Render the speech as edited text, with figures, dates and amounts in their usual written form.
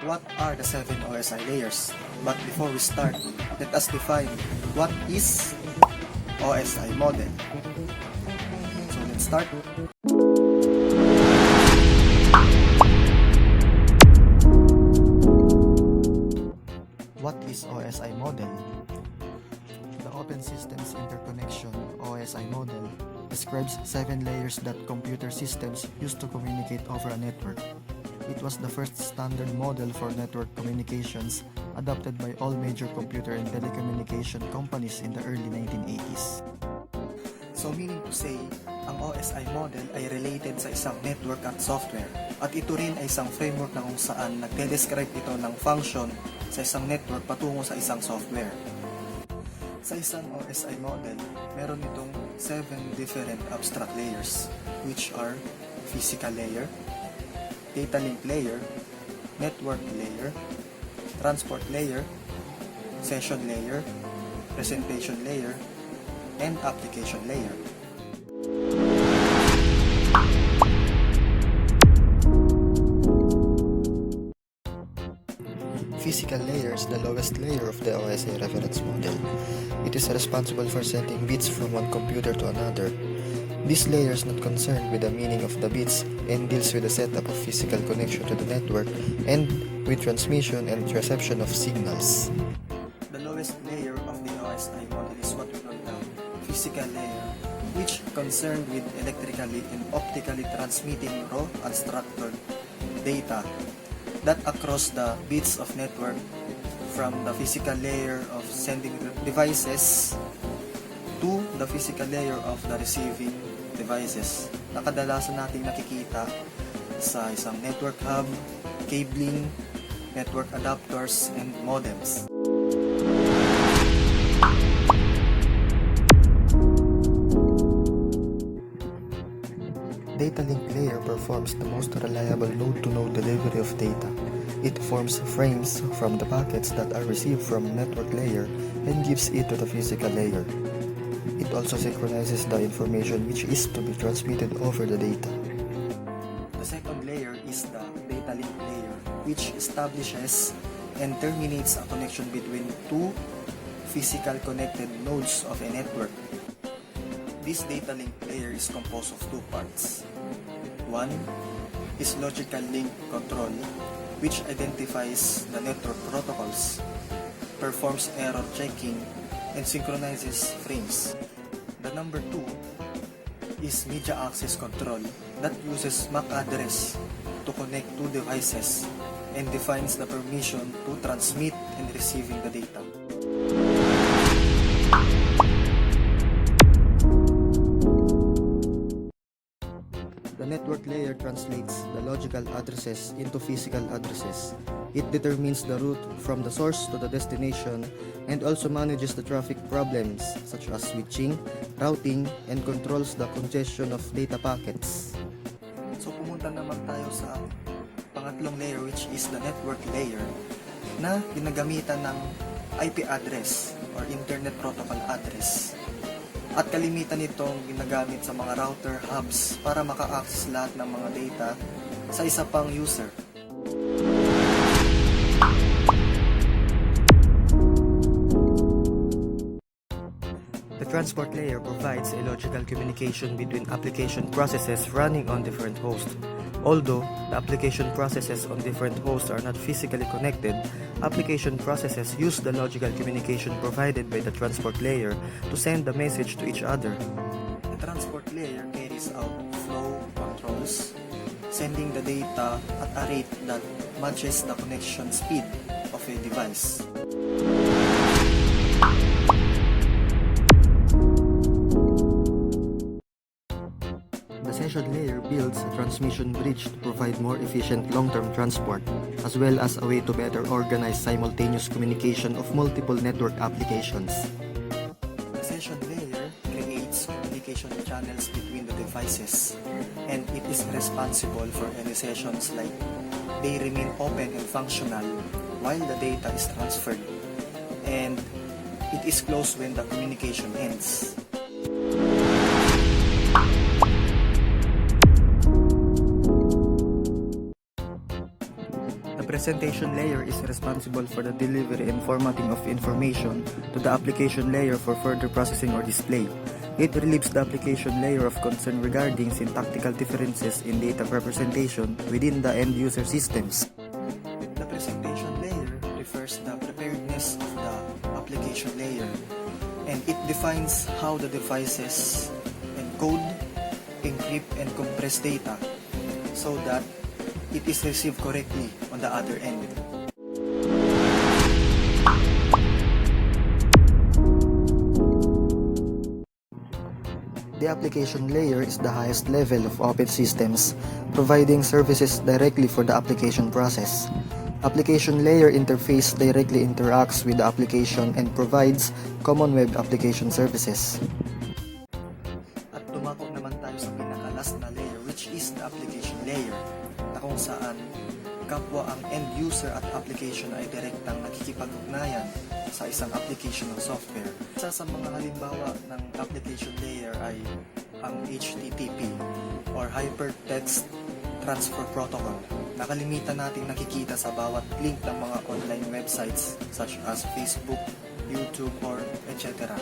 what are the 7 OSI layers? But before we start, let us define what is OSI model. So let's start. What is OSI model? The Open Systems Interconnection OSI model describes 7 layers that computer systems use to communicate over a network. It was the first standard model for network communications adopted by all major computer and telecommunication companies in the early 1980s. So meaning to say, ang OSI model ay related sa isang network at software at ito rin ay isang framework na kung saan nagde-describe ito ng function sa isang network patungo sa isang software. Sa isang OSI model, meron itong 7 different abstract layers which are physical layer, data link layer, network layer, transport layer, session layer, presentation layer, and application layer. Physical layer is the lowest layer of the OSI reference model. It is responsible for sending bits from one computer to another. This layer is not concerned with the meaning of the bits and deals with the setup of physical connection to the network and with transmission and reception of signals. The lowest layer of the OSI model is what we call the physical layer, which concerned with electrically and optically transmitting raw unstructured data that across the bits of network from the physical layer of sending devices to the physical layer of the receiving devices na kadalasan nating nakikita sa isang network hub, cabling, network adapters, and modems. Data link layer performs the most reliable node-to-node delivery of data. It forms frames from the packets that are received from network layer and gives it to the physical layer. It also synchronizes the information which is to be transmitted over the data. The second layer is the data link layer, which establishes and terminates a connection between two physical connected nodes of a network. This data link layer is composed of 2 parts. One is logical link control, which identifies the network protocols, performs error checking, and synchronizes frames. The number 2 is media access control that uses MAC address to connect 2 devices and defines the permission to transmit and receiving the data. The network layer translates the logical addresses into physical addresses. It determines the route from the source to the destination and also manages the traffic problems such as switching, routing, and controls the congestion of data packets. So pumunta naman tayo sa pangatlong layer, which is the network layer na ginagamitan ng IP address or Internet Protocol address. At kalimitan itong ginagamit sa mga router hubs para maka-access lahat ng mga data sa isa pang user. The transport layer provides a logical communication between application processes running on different hosts. Although the application processes on different hosts are not physically connected, application processes use the logical communication provided by the transport layer to send the message to each other. The transport layer carries out flow controls, sending the data at a rate that matches the connection speed of a device. The session layer builds a transmission bridge to provide more efficient long-term transport, as well as a way to better organize simultaneous communication of multiple network applications. The session layer creates communication channels between the devices, and it is responsible for any sessions like they remain open and functional while the data is transferred, and it is closed when the communication ends. representation layer is responsible for the delivery and formatting of information to the application layer for further processing or display. It relieves the application layer of concern regarding syntactical differences in data representation within the end-user systems. The presentation layer refers the preparedness of the application layer, and it defines how the devices encode, encrypt, and compress data so that it is received correctly on the other end. The application layer is the highest level of open systems, providing services directly for the application process. Application layer interface directly interacts with the application and provides common web application services. At dumako naman tayo sa pinaka-last na layer, which is the application layer, na kung saan kapwa ang end user at application ay direktang nakikipag-ugnayan sa isang application ng software. Isa sa mga halimbawa ng application layer ay ang HTTP or Hypertext Transfer Protocol. Nakalimitan natin nakikita sa bawat link ng mga online websites such as Facebook, YouTube, or etc.